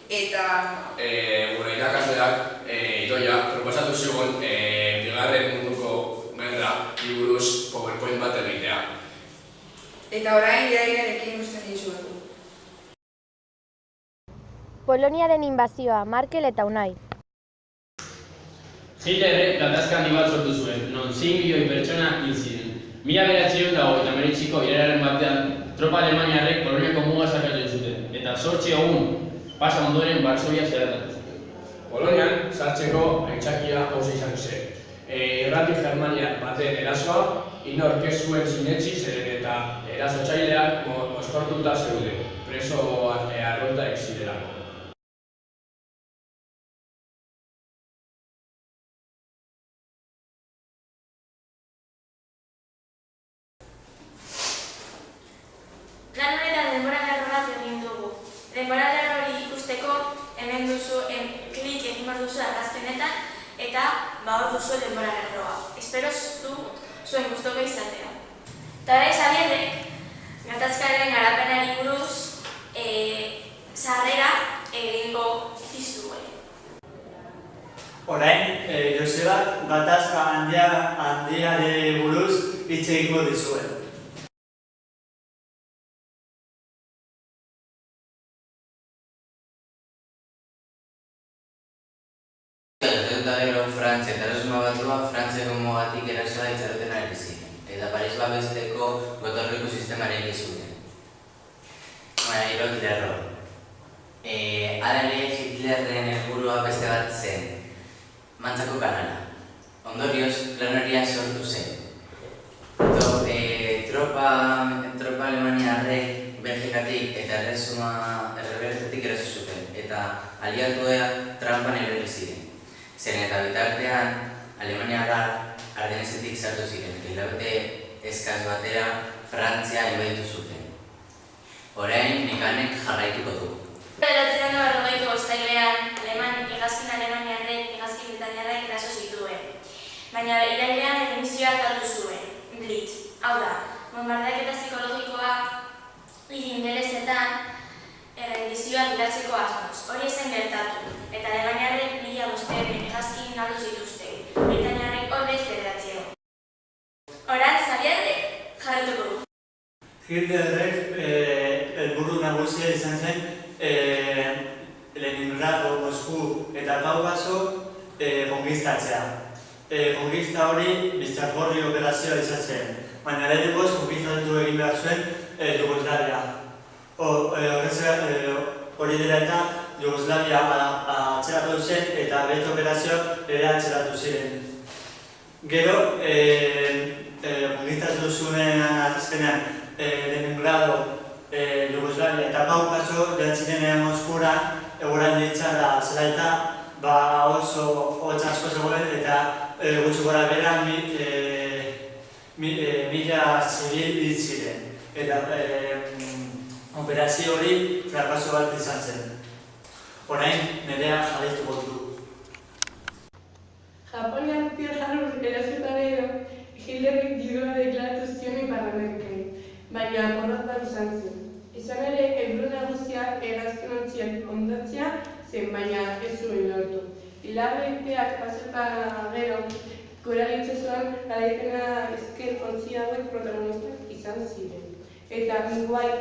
Eta... Irakasleak Idoia proposatu zigun Bigarren Munduko Gerra buruz PowerPoint bat egitea. Eta orain ideiarekin ikusten dizuegu. Poloniaren inbazioa, Markel eta Unai. Hitlerrek gatazka handi bat sortu zuen, non 6 milioi pertsona hil ziren. 1939ko irailaren batean, tropa alemaniarrek Poloniako muga sakatzen zuten, eta 8 egun pasa ondoren Varsovia zelatatu zuten. Polonian sartzeko aitzakia hauxe izan zen. Irrati Germaniar baten erasoa, inork ez zuen sinetsi zeren eta erasotzaileak mozkortuta zeuden, preso arruntak zirelako. Lan honetan denbora-lerro bat egin dugu. Denbora-lerro hori ikusteko hemen duzu, klik egin behar duzu argazkenetan eta hor duzu denbora-lerroa. Espero zuen gustoko izatea. Eta orain Xabierrek gatazkaren garapenari buruz sarrera egingo dizue. Orain Josebak gatazka handiari buruz hitz egingo dizue. Frantzia eta Erresuma Batua Frantziako mugatik erasoa itxaroten ari ziren, eta Paris babesteko gotorleku sistemaren egin zuten. Lerro. Hala ere, Hitlerren helburua beste bat zen, Mantzako kanala. Ondorioz, plan horia sortu zen. Tropa alemaniarrek Belgikatik eta Erreberetatik eraso zuten, eta aliatuak trampan erori ziren. Zen eta bitartean, Alemaniarrak Ardenesetik sartu ziren, hilabete eskaz batera Frantzia inbaditu zuten. Orain, nekanek jarraituko du. Bederatzean berrogeiko uztailean, hegazkin alemaniarrek hegazkin britaniarrek eraso zituen. Baina irailean dimisioa galdu zuen, Blitz. Hau da, bombardaketa psikologikoa hiri ingelesetan errendizioa bilatzeko asmoz. Hori zen gertatu, eta alemaniarrek 1500 hegazkin galdu zituzten, britaniarrek ordez 9. Orain Xabierrek jarrituko du. Hitlerrek helburu nagusia izan zen Leningrado, Mosku eta Kaukaso konkistatzea. Konkista hori bizargorri operazioa izan zen, baina lehenengoz konkistatu egin behar zuen Jugoslavia. Hori dela eta Jugoslavia atzeratu zen eta beste operazioak ere atzeratu ziren. Gero, konkistatu zuen azkenean Leningrado, Jugoslavia eta Kaukaso jantzinean Moskura egoran ditzara zela eta oso hotz asko zegoen eta gutxi gora bera 1000 zibil hil ziren. Eta operazio hori frakaso bat izan zen. Orain nerea jarraituko du. Japonian Pearl Harbor erasota gero, Hitlerrek giroa deklaratu zion ipar-amerikari, baina porrot bat izan zen. Izan ere, helburu nagusia hegazkin-ontziak hondatzea zen, baina ez zuen lortu. Hilabeteak pasata gero, gora itsasoan garaipena esker ontzi hauek protagonistak izan ziren. Eta Wright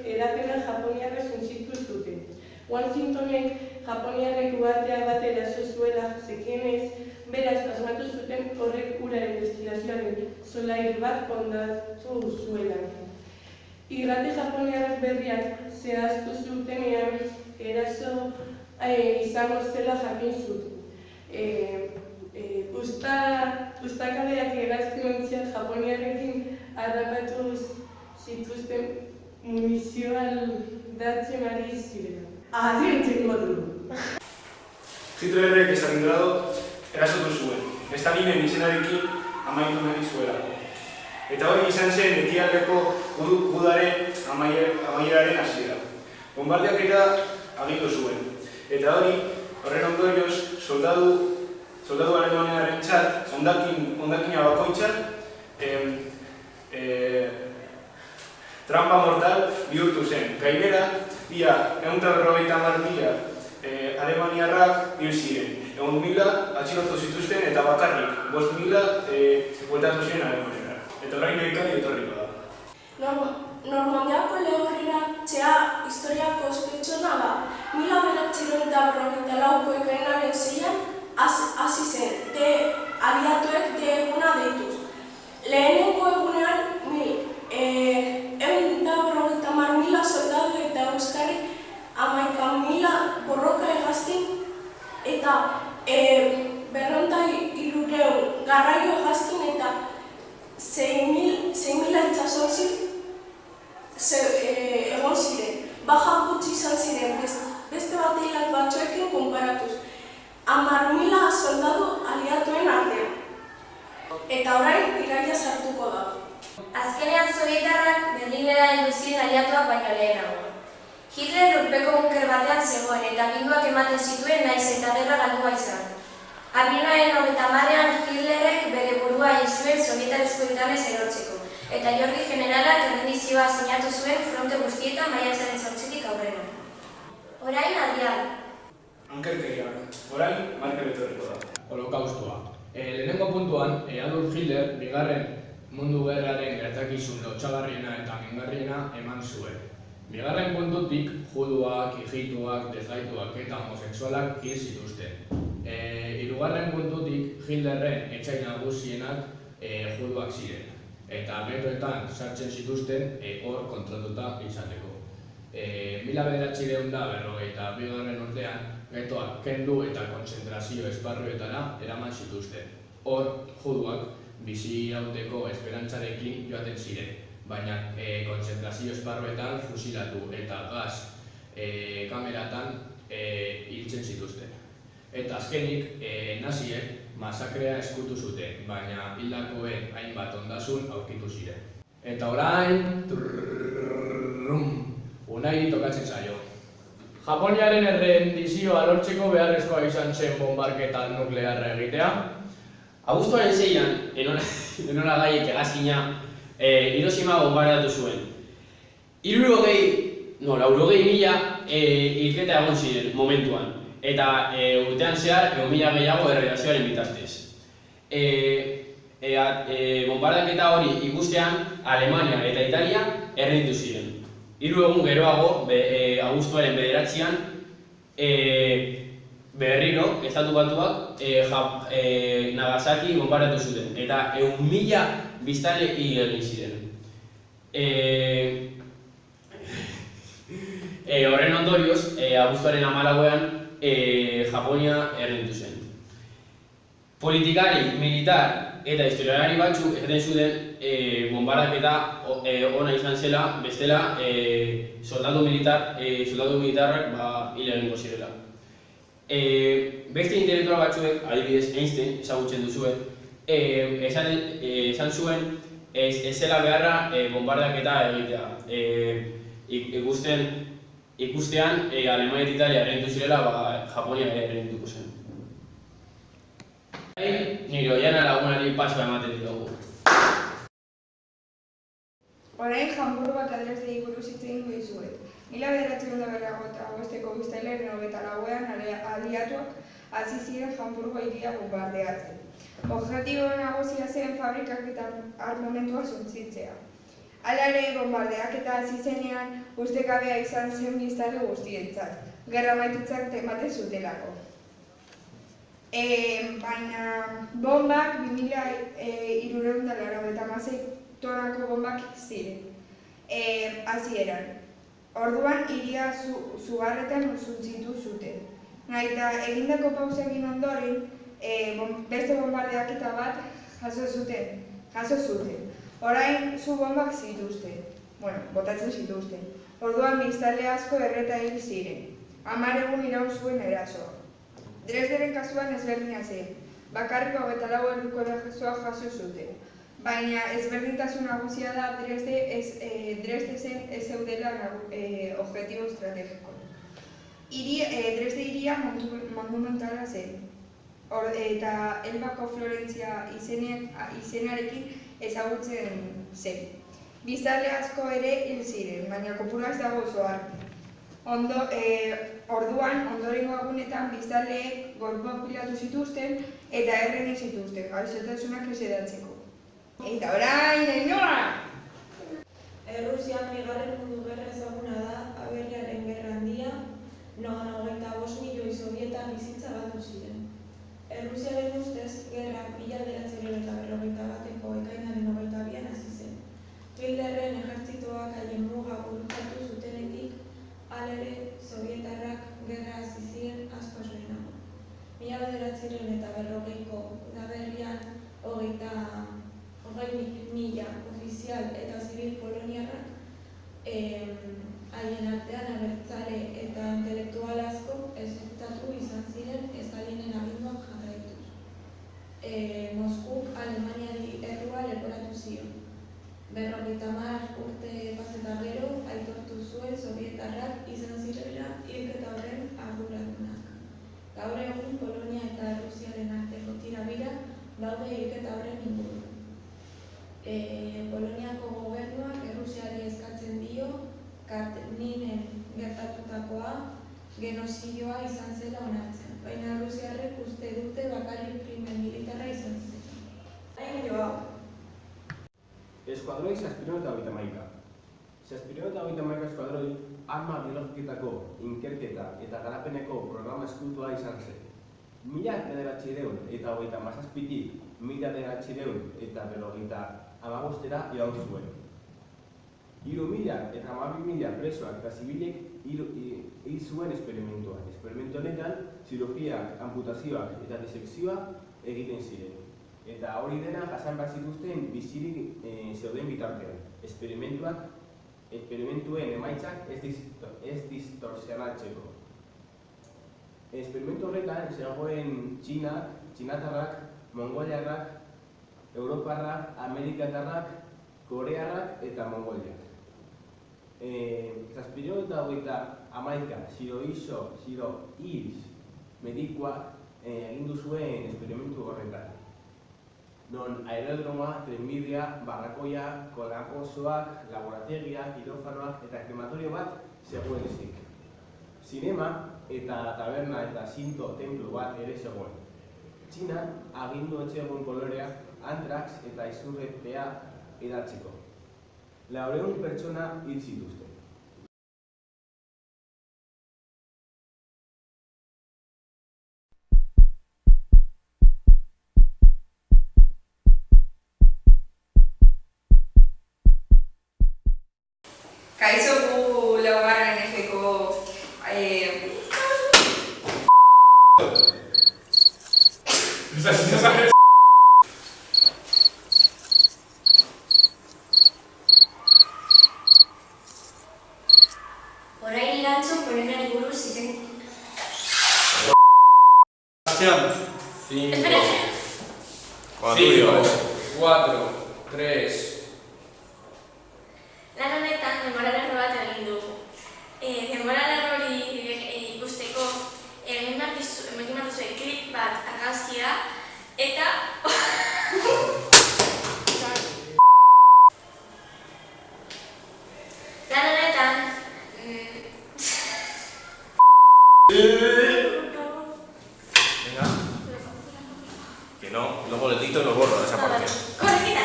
erapena japoniarra suntsitu zuten. Washingtonek japoniarrek uhartea bat eraso zuela zekienez, beraz asmatu zuten horrek uraren destilazioaren solair bat hondatu zuela. Irrati japoniarrak berriak zehaztu zutenean eraso izango zela jakin zuten. Ustakadeak hegazkin-ontziak japoniarrekin harrapatu zituzten munizioa aldatzen ari ziren. Adientzeko du. Hitlerrek Stalingrado erasotu zuen, Stalinen izenarekin amaitu nahi zuelako. Eta hori izan zen ekialdeko gudaren amaieraren hasiera. Bombardeaketa agindu zuen. Eta horren ondorioz, soldadu alemaniarrentzat, hondakina bakoitzat, trampa mortal bihurtu zen. Gainera, ia 150.000 alemaniarrak hil ziren. 1.000 atxilotu zituzten eta bakarrik 5.000 bueltatu ziren Alemaniara. Eta orain nekari etorriko da. Normandiako lehorrera txea historiako ospetsona da. 1954ko ekainaren 6-an hasi zen, aliatuek eguna deituz. Lehenengo egunean 150.000 soldadu eta euskarri 11.000 borroka hegaztin eta 200 garraio hegaztin eta 6.000 itxasontzi egon ziren. Baja gutxi izan ziren beste bateilat batzuekin konparatuz. 10.000 soldadu aliatuen artean. Eta orain iraila sartuko da. Azkenean Sovietarrak Berlinera heldu ziren aliatuak baino lehenago. Hitler urpeko bunker batean zegoen eta aginduak ematen zituen nahiz eta gerra galdua izan. Apirilaren 30ean Hitlerrek bere burua hil zuen Sovietar eskuetanez erortzeko, eta Jordi generalak errendizioa sinatu zuen fronte guztietan maiatzaren 8-tik aurrera. Orain adian. Ankerkeriak, orain Markel etorriko da. Holokaustua. Lehenengo puntuan, Adolf Hitler bigarren mundu gerraren gertakizun lotsagarriena eta mingarriena eman zuen. Bigarren puntutik, juduak, ijituak, desgaituak eta homosexualak hil zituzten. Hirugarren puntutik, Hitlerren etxai nagusienak juduak ziren. Eta metoetan sartzen zituzten hor kontratuta izateko. 1952 urtean, getoak kendu eta konzentrazio esparruetara eraman zituzten. Hor, juduak bizi irauteko esperantzarekin joaten ziren, baina konzentrazio esparruetan fusilatu eta gas kameratan hiltzen zituzten. Eta azkenik, naziek masakrea eskutu zuten, baina hildakoen hainbat ondasun aurkitu ziren. Eta orain, Unai tokatzen zaio. Japoniaren errendizioa lortzeko beharrezkoa izan zen bonbarketa nuklearra egitea. Abuztuaren 6-an, Enola Gaiek hegazkina Hiroshima bonbardatu zuen. 90.000 hilketa egon ziren momentuan, eta urtean zehar 1.000 gehiago erredakzioaren bitartez. Bonbardaketa hori ikustean Alemania eta Italia errenditu ziren. 3 egun geroago, abuztuaren 9-an, berriro, Estatu Batuak Nagasaki bonbardatu zuten, eta 1.000 biztanle hil egin ziren. Horren ondorioz, abuztuaren 14ean, Japonia errenditu zen. Politikari, militar eta historialari batzuk esaten zuten bonbardaketa ona izan zela, bestela soldadu militarrak hil egingo zirela. Beste intelektual batzuek, adibidez Einstein ezagutzen duzue, esan zuen ez zela beharra bonbardaketa egitea. Ikustean Alemania eta Italia errenditu zirela, Japonia errendituko zen. Nire oiana lagunari pasoa ematen ditugu. Orain Hamburgoak adresei buruz hitz egingo dizuet. 1945ko biztanlearen 24ean aliatuak hasi ziren Hamburgo hiria bombardeatzen. Objektibo nagusia zen fabrikak eta armamentua suntsitzea. Hala ere, bonbardeaketa hasi zenean ustekabea izan zen biztanle guztientzat, gerra amaitutzat ematen zutelako. Baina bombak 2.396 tonako bombak ziren hasieran. Orduan hiria sugarretan suntzitu zuten. Naita egindako pausekin ondoren beste bombardeaketa bat jaso zuten. Orain zu bombak zituzten, botatzen zituzten. Orduan biztanle asko erreta hil ziren. 10 egun iraun zuen erasoa. Dresderen kasuan ezberdina zen, bakarrik 24 orduko erasoa jaso zuten. Baina ezberdintasun nagusia da Dresde zen ez zeudela objektibo estrategiko. Dresde hiria monumentala zen, eta Elbako Florentzia izenarekin ezagutzen zen. Biztanle asko ere hil ziren, baina kopurua ez dago oso argi. Orduan, ondorengo egunetan biztanleek gorpopilatu zituzten eta erregi zituzten, gaixotasunak esedatzeko. Eta orain, Ainhoa! Errusian Bigarren Mundu Gerra ezaguna da, Aberriaren Gerra Handia, non 25 milioi sobietar bizitza galdu ziren. Errusiaren ustez, gerra 1941ko ekainaren 22an hasi zen. Hitlerren ejertzitoak haien muga buruzatu zutenetik, halere sobietarrak gerra hasi ziren askoz lehenago. 1940ko udaberrian 20.000 ofizial eta zibil poloniarrak haien artean abertzale eta intelektual asko exekutatu izan ziren Stalinen aginduak jarraituz. Moskuk Alemaniari errua leporatu zion. 50 urte paseta gero aitortu zuen sobietarrak izan zirela hilketa horren arduradunak. Gaur egun Polonia eta Errusiaren arteko tirabira daude hilketa horren inguruan. Poloniako gobernuak Errusiari eskatzen dio Katrinen gertatutakoa genozidioa izan zela onartzen, baina Errusiarrek uste dute bakarrik krimen militarra izan zen. Ainhoa. Eskuadroi 631. 631 eskuadroi arma biologiketako inkerketa eta garapeneko programa eskutua izan zen. 1937tik 1955 iraun zuen. 3.000 eta 12.000 presoak eta zibilek hil zuen esperimentuan. Esperimentu honetan, zirurgiak, amputazioak eta disekzioa egiten ziren. Eta hori dena jasan behar zituzten bizirik zeuden bitartean. Esperimentuen emaitzak ez distorsionatzeko. Esperimentu horretan zegoen Txinak, Txinatarrak, Mongoliarrak, Europarrak, Amerikatarrak, Korearrak eta Mongoliak. 1911 Sirohis medikuak egindu zuen esperimentu horretan. Non aerodromoa, trenbidea, barrakoia, kolabozoak, laborategiak, kirofanoak eta krematorio bat zegoen ezik. Zinema eta taberna eta zinto templo bat ere zegoen. Txinan agindu etxegon koloreak, antrax eta izurrepea edatzeko. 400 pertsona hil zituzten. Kaixo gu laugarren egeko Orain irantzun Poloniari buruz izen... 5, 4, 3... Lan honetan denbora lerro bat egin dugu. Denbora lerro hori ikusteko egin behar duzue klik bat argazkia eta... Lan honetan... Venga. Que no, luego le edito y lo borro de esa parte. Corre, quita.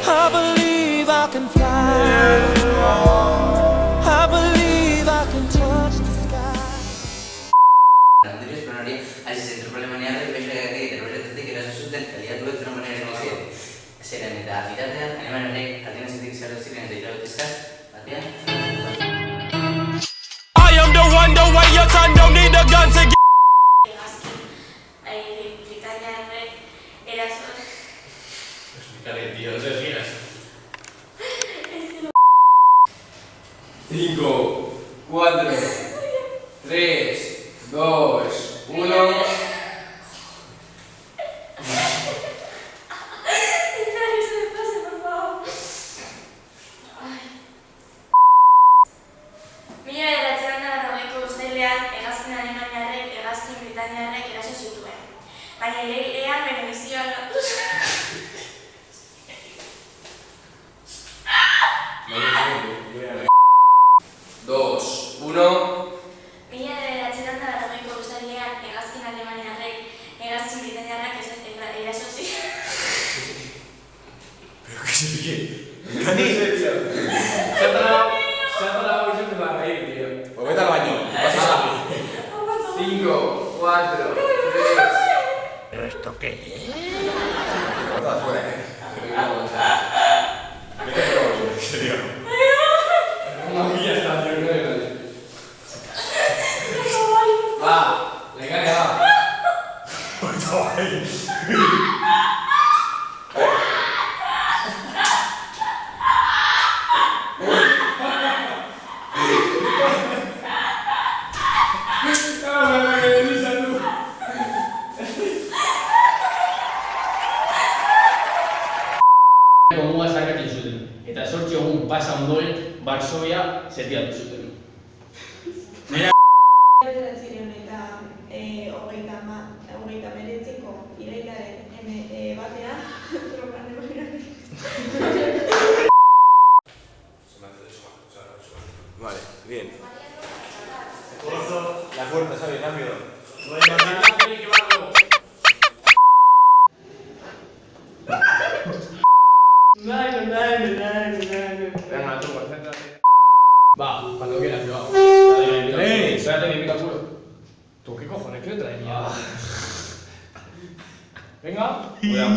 I believe I can fly. I believe I can touch the sky. Anterior espionari hasi zen Alemaniarrek besteagatik eta bertatik eraso zuten aliatuek Alemaniaren ziren. Zeren eta bitartean Alemaniarrek Atenasetik sartu ziren eta irabaztezkaz batean. I am the one, the way your son don't need a gun to get. Britaniarrek eraso... Explícale, tío, no te rías. 5, 4, 3, 2, 1... Mila bederatzean da berrogeiko uztailean hegazkin Alemaniarrek hegazkin Britaniarrek eraso zituen. Baina ireilean bere misioa lortu zuen. 2, 1... 5, 4, 3... ¿Esto qué es? Corta fuera, Vete a probar, en serio. Aquí ya está, tío, no hay nadie. Va, le cae, va. Corta ahí. Gomuga sarkatzen zuten, eta 8 egun pasa ondoren Varsovia setiatu zuten. Nera Bederatziehun eta hogeita hemeretziko irailaren batean tropa alemaniarrek. Vale, bien. La fuerza, ¿sabes? Rápido. Venga, tú, concéntrate. Va, cuando quieras, yo. ¡Ey! Espérate, me invito al culo. ¿Tú qué cojones? ¿Qué letra de mierda? Venga. Cuidado.